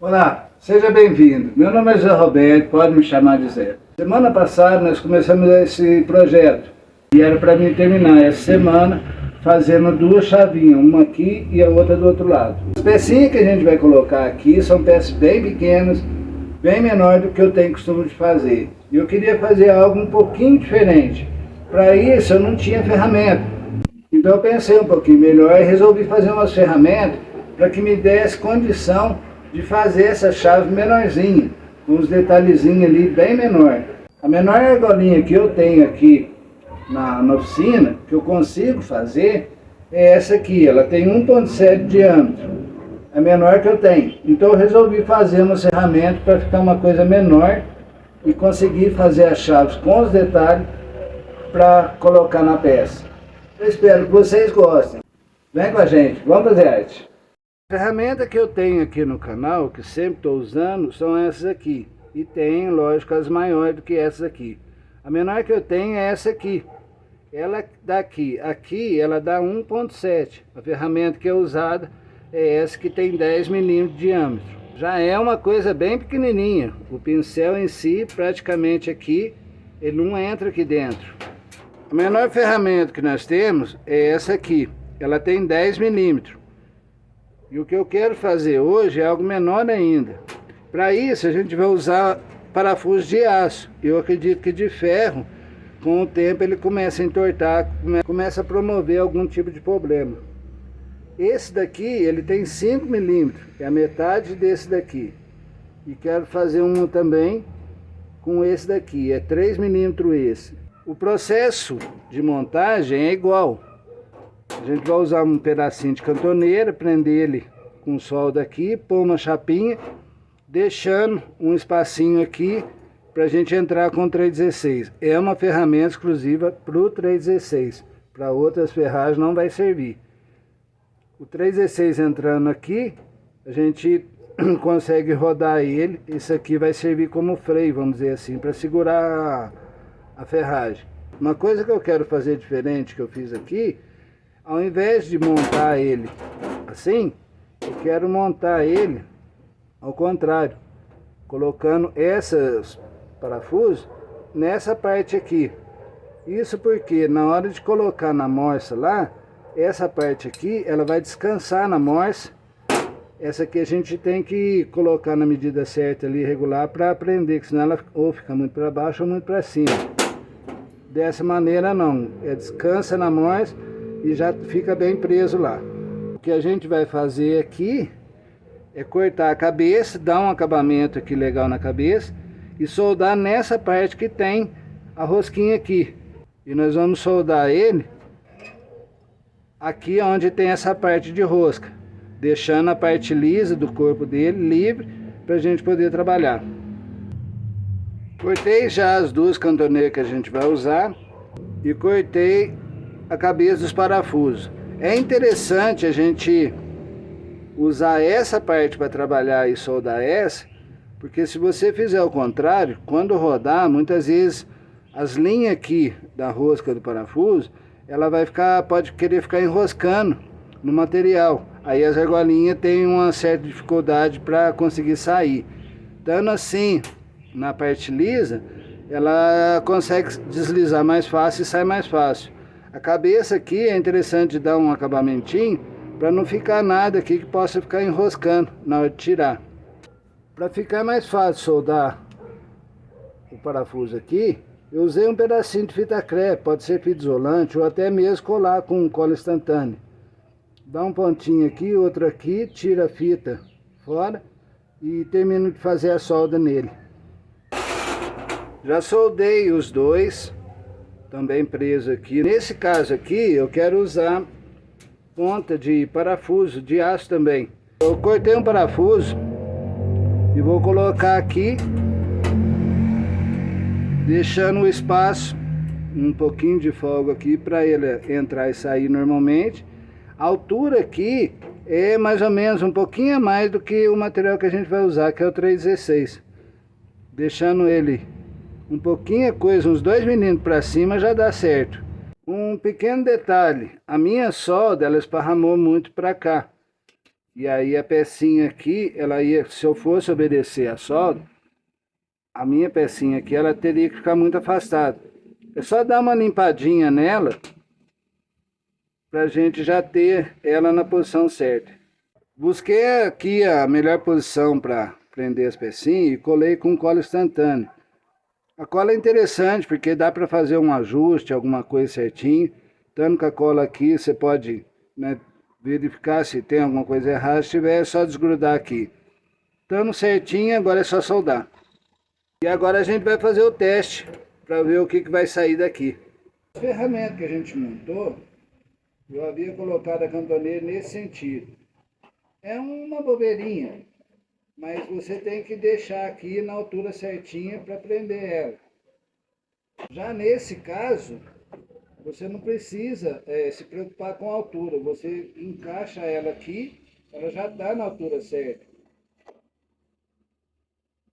Olá, seja bem-vindo. Meu nome é Zé Roberto, pode me chamar de Zé. Semana passada nós começamos esse projeto e era para mim terminar essa semana fazendo duas chavinhas, uma aqui e a outra do outro lado. As pecinhas que a gente vai colocar aqui são peças bem pequenas, bem menor do que eu tenho costume de fazer. E eu queria fazer algo um pouquinho diferente. Para isso eu não tinha ferramenta. Então eu pensei um pouquinho melhor e resolvi fazer umas ferramentas para que me desse condição de fazer essa chave menorzinha, com os detalhezinhos ali bem menor. A menor argolinha que eu tenho aqui na oficina, que eu consigo fazer, é essa aqui. Ela tem 1,7 de diâmetro, a menor que eu tenho. Então eu resolvi fazer uma ferramenta para ficar uma coisa menor e conseguir fazer as chaves com os detalhes para colocar na peça. Eu espero que vocês gostem. Vem com a gente, vamos fazer arte. A ferramenta que eu tenho aqui no canal, que sempre estou usando, são essas aqui. E tem, lógico, as maiores do que essas aqui. A menor que eu tenho é essa aqui. Ela daqui, aqui ela dá 1,7. A ferramenta que é usada é essa que tem 10 milímetros de diâmetro. Já é uma coisa bem pequenininha. O pincel em si, praticamente aqui, ele não entra aqui dentro. A menor ferramenta que nós temos é essa aqui. Ela tem 10 milímetros. E o que eu quero fazer hoje é algo menor ainda. Para isso a gente vai usar parafuso de aço. Eu acredito que de ferro, com o tempo ele começa a entortar, começa a promover algum tipo de problema. Esse daqui ele tem 5 milímetros, é a metade desse daqui. E quero fazer um também com esse daqui, é 3 milímetros esse. O processo de montagem é igual. A gente vai usar um pedacinho de cantoneira, prender ele com solda aqui, pôr uma chapinha, deixando um espacinho aqui para a gente entrar com o 316. É uma ferramenta exclusiva para o 316, para outras ferragens não vai servir. O 316 entrando aqui, a gente consegue rodar ele, isso aqui vai servir como freio, vamos dizer assim, para segurar a ferragem. Uma coisa que eu quero fazer diferente que eu fiz aqui, ao invés de montar ele assim, eu quero montar ele ao contrário, colocando esses parafusos nessa parte aqui. Isso porque na hora de colocar na morsa lá, essa parte aqui, ela vai descansar na morsa. Essa aqui a gente tem que colocar na medida certa ali, regular, para prender, que senão ela ou fica muito para baixo ou muito para cima. Dessa maneira não, descansa na morsa e já fica bem preso lá. O que a gente vai fazer aqui é cortar a cabeça, dar um acabamento aqui legal na cabeça e soldar nessa parte que tem a rosquinha aqui. E nós vamos soldar ele aqui onde tem essa parte de rosca, deixando a parte lisa do corpo dele livre para a gente poder trabalhar. Cortei já as duas cantoneiras que a gente vai usar e cortei a cabeça dos parafusos. É interessante a gente usar essa parte para trabalhar e soldar essa, porque se você fizer o contrário, quando rodar, muitas vezes as linhas aqui da rosca do parafuso, ela vai ficar, pode querer ficar enroscando no material. Aí as argolinhas têm uma certa dificuldade para conseguir sair. Dando assim na parte lisa, ela consegue deslizar mais fácil e sai mais fácil. A cabeça aqui é interessante dar um acabamentinho para não ficar nada aqui que possa ficar enroscando na hora de tirar. Para ficar mais fácil soldar o parafuso aqui, eu usei um pedacinho de fita crepe, pode ser fita isolante ou até mesmo colar com cola instantânea. Dá um pontinho aqui, outro aqui, tira a fita fora e termino de fazer a solda nele. Já soldei os dois, também preso aqui. Nesse caso aqui, eu quero usar ponta de parafuso, de aço também. Eu cortei um parafuso e vou colocar aqui, deixando o espaço, um pouquinho de folga aqui para ele entrar e sair normalmente. A altura aqui é mais ou menos um pouquinho a mais do que o material que a gente vai usar, que é o 316. Deixando ele um pouquinho coisa, uns 2 milímetros para cima já dá certo. Um pequeno detalhe, a minha solda ela esparramou muito para cá. E aí a pecinha aqui, ela ia, se eu fosse obedecer a solda, a minha pecinha aqui, ela teria que ficar muito afastada. É só dar uma limpadinha nela, para a gente já ter ela na posição certa. Busquei aqui a melhor posição para prender as pecinhas e colei com cola instantânea. A cola é interessante porque dá para fazer um ajuste, alguma coisa certinho. Estando com a cola aqui, você pode, né, verificar se tem alguma coisa errada. Se tiver, é só desgrudar aqui. Estando certinho, agora é só soldar. E agora a gente vai fazer o teste para ver o que vai sair daqui. A ferramenta que a gente montou, eu havia colocado a cantoneira nesse sentido. É uma bobeirinha, mas você tem que deixar aqui na altura certinha para prender ela. Já nesse caso, você não precisa se preocupar com a altura. Você encaixa ela aqui, ela já está na altura certa.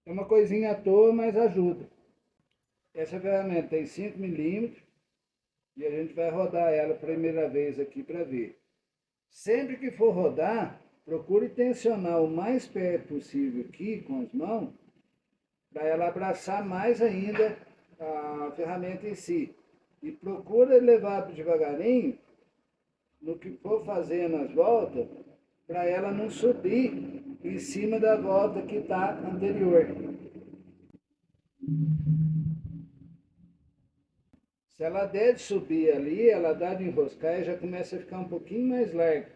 É uma coisinha à toa, mas ajuda. Essa ferramenta tem 5 milímetros e a gente vai rodar ela a primeira vez aqui para ver. Sempre que for rodar, procure tensionar o mais perto possível aqui com as mãos, para ela abraçar mais ainda a ferramenta em si. E procura levar devagarinho, no que for fazendo as voltas, para ela não subir em cima da volta que está anterior. Se ela der de subir ali, ela dá de enroscar e já começa a ficar um pouquinho mais larga,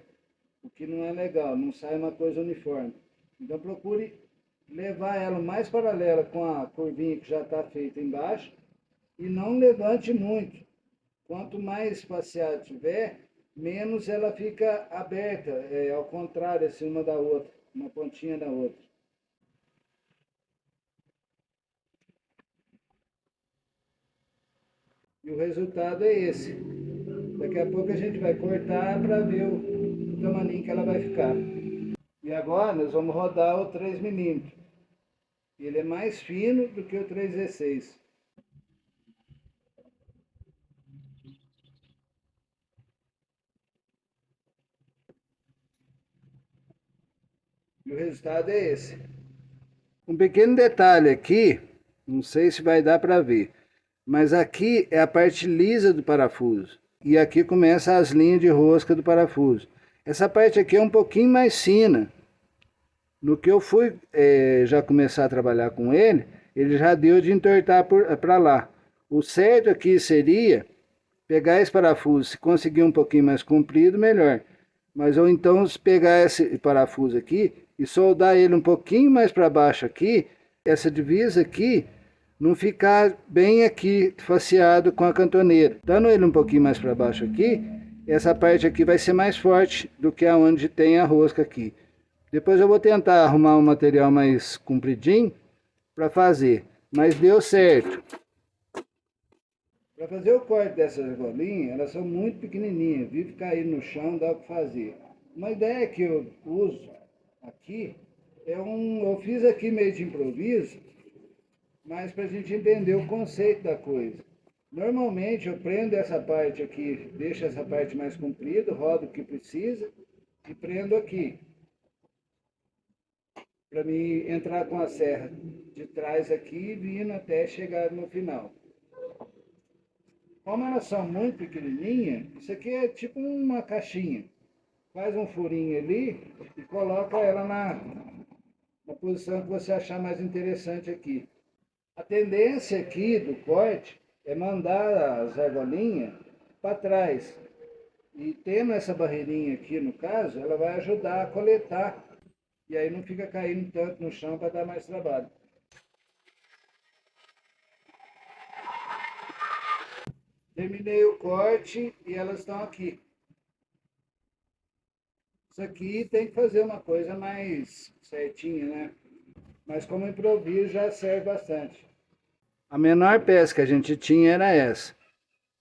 o que não é legal, não sai uma coisa uniforme. Então procure levar ela mais paralela com a curvinha que já está feita embaixo e não levante muito. Quanto mais espaciado tiver, menos ela fica aberta, ao contrário, assim, uma da outra, uma pontinha da outra. E o resultado é esse. Daqui a pouco a gente vai cortar para ver o tamanho que ela vai ficar. E agora nós vamos rodar o 3 milímetros. Ele é mais fino do que o 3,16. E o resultado é esse. Um pequeno detalhe aqui, não sei se vai dar para ver, mas aqui é a parte lisa do parafuso. E aqui começa as linhas de rosca do parafuso. Essa parte aqui é um pouquinho mais fina. No que eu fui já começar a trabalhar com ele já deu de entortar para lá. O certo aqui seria pegar esse parafuso, se conseguir um pouquinho mais comprido, melhor. Mas ou então se pegar esse parafuso aqui e soldar ele um pouquinho mais para baixo aqui, essa divisa aqui não ficar bem aqui faceado com a cantoneira. Dando ele um pouquinho mais para baixo aqui, essa parte aqui vai ser mais forte do que aonde tem a rosca aqui. Depois eu vou tentar arrumar um material mais compridinho para fazer, mas deu certo. Para fazer o corte dessas argolinhas, elas são muito pequenininhas, vive cair no chão, dá para fazer. Uma ideia que eu uso aqui eu fiz aqui meio de improviso, mas para a gente entender o conceito da coisa. Normalmente eu prendo essa parte aqui, deixo essa parte mais comprida, rodo o que precisa e prendo aqui. Para mim entrar com a serra de trás aqui, vindo até chegar no final. Como elas são muito pequenininhas, isso aqui é tipo uma caixinha. Faz um furinho ali e coloca ela na posição que você achar mais interessante aqui. A tendência aqui do corte é mandar as argolinhas para trás. E tendo essa barreirinha aqui, no caso, ela vai ajudar a coletar. E aí não fica caindo tanto no chão para dar mais trabalho. Terminei o corte e elas estão aqui. Isso aqui tem que fazer uma coisa mais certinha, né? Mas como improviso já serve bastante. A menor peça que a gente tinha era essa.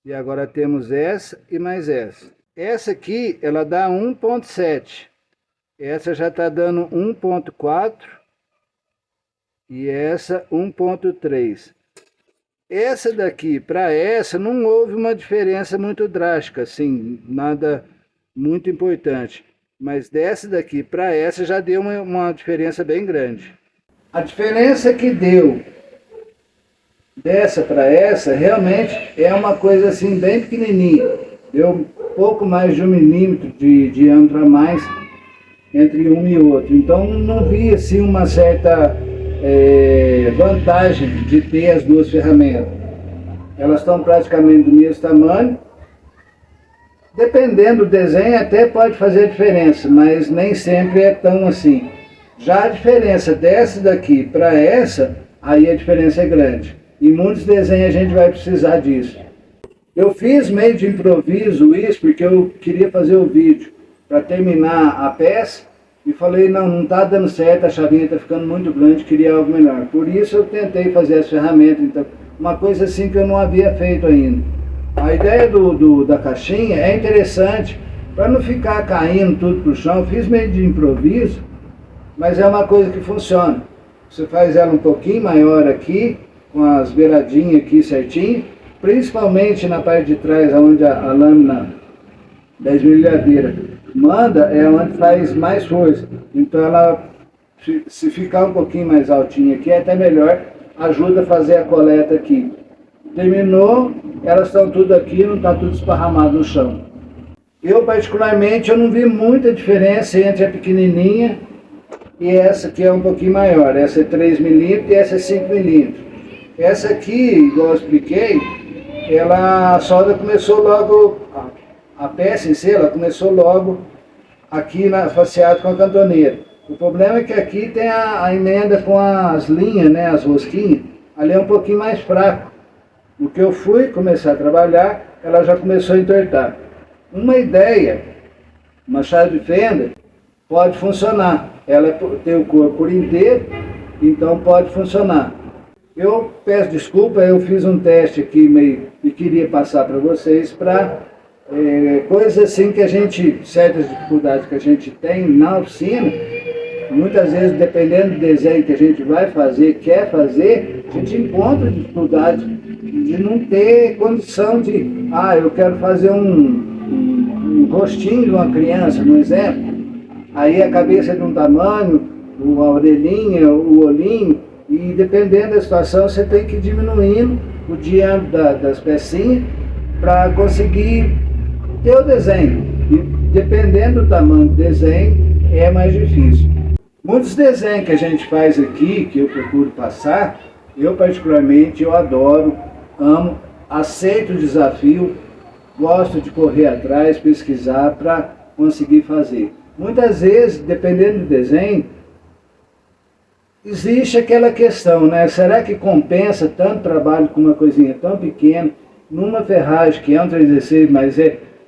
E agora temos essa e mais essa. Essa aqui, ela dá 1,7. Essa já está dando 1,4 e essa 1,3. Essa daqui para essa não houve uma diferença muito drástica, assim, nada muito importante. Mas dessa daqui para essa já deu uma diferença bem grande. A diferença que deu dessa para essa realmente é uma coisa assim bem pequenininha. Deu pouco mais de 1 milímetro de diâmetro a mais entre um e outro. Então não vi assim uma certa vantagem de ter as duas ferramentas. Elas estão praticamente do mesmo tamanho. Dependendo do desenho até pode fazer diferença, mas nem sempre é tão assim. Já a diferença dessa daqui para essa, aí a diferença é grande. Em muitos desenhos a gente vai precisar disso. Eu fiz meio de improviso isso porque eu queria fazer o vídeo para terminar a peça e falei, não está dando certo, a chavinha está ficando muito grande, queria algo melhor. Por isso eu tentei fazer as ferramentas, então, uma coisa assim que eu não havia feito ainda. A ideia da caixinha é interessante, para não ficar caindo tudo para o chão. Eu fiz meio de improviso, mas é uma coisa que funciona. Você faz ela um pouquinho maior aqui, com as beiradinhas aqui certinho, principalmente na parte de trás, onde a lâmina da esmerilhadeira manda, é onde faz mais força. Então ela, se ficar um pouquinho mais altinha aqui, é até melhor, ajuda a fazer a coleta aqui. Terminou, elas estão tudo aqui, não está tudo esparramado no chão. Eu particularmente, eu não vi muita diferença entre a pequenininha e essa que é um pouquinho maior. Essa é 3 milímetros e essa é 5 milímetros. Essa aqui, igual eu expliquei, a solda começou logo, a peça em si, ela começou logo aqui faceado com a cantoneira. O problema é que aqui tem a emenda com as linhas, né, as rosquinhas, ali é um pouquinho mais fraco. No que eu fui começar a trabalhar, ela já começou a entortar. Uma ideia, uma chave de fenda, pode funcionar. Ela tem o corpo por inteiro, então pode funcionar. Eu peço desculpa, eu fiz um teste aqui meio e queria passar para vocês para coisas assim que a gente, certas dificuldades que a gente tem na oficina, muitas vezes dependendo do desenho que a gente vai fazer, quer fazer, a gente encontra dificuldade de não ter condição de, eu quero fazer um rostinho de uma criança, no exemplo, aí a cabeça é de um tamanho, a orelhinha, o olhinho, e dependendo da situação você tem que ir diminuindo o diâmetro das pecinhas para conseguir ter o desenho. E dependendo do tamanho do desenho é mais difícil. Muitos desenhos que a gente faz aqui, que eu procuro passar, eu particularmente eu adoro, amo, aceito o desafio, gosto de correr atrás, pesquisar para conseguir fazer. Muitas vezes, dependendo do desenho, existe aquela questão, né? Será que compensa tanto trabalho com uma coisinha tão pequena, numa ferragem que é um 316, mas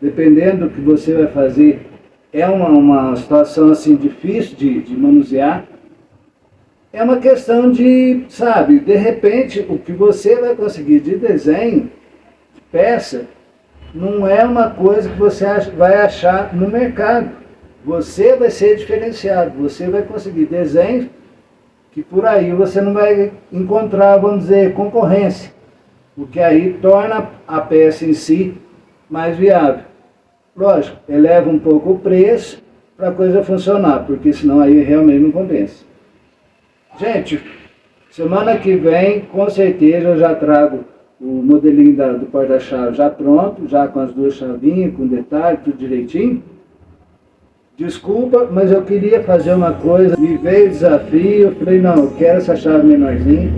dependendo do que você vai fazer, é uma situação assim difícil de manusear. É uma questão de, sabe, de repente o que você vai conseguir de desenho, de peça, não é uma coisa que você vai achar no mercado. Você vai ser diferenciado, você vai conseguir desenhos que por aí você não vai encontrar, vamos dizer, concorrência. O que aí torna a peça em si mais viável. Lógico, eleva um pouco o preço para a coisa funcionar, porque senão aí realmente não compensa. Gente, semana que vem, com certeza, eu já trago o modelinho do porta-chave já pronto, já com as duas chavinhas, com detalhe, tudo direitinho. Desculpa, mas eu queria fazer uma coisa, me veio o desafio, eu falei, não, eu quero essa chave menorzinha,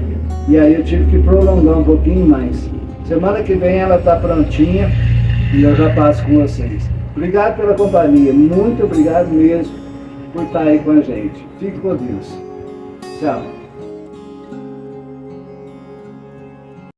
e aí eu tive que prolongar um pouquinho mais. Semana que vem ela está prontinha e eu já passo com vocês. Obrigado pela companhia, muito obrigado mesmo por estar aí com a gente. Fique com Deus. Tchau.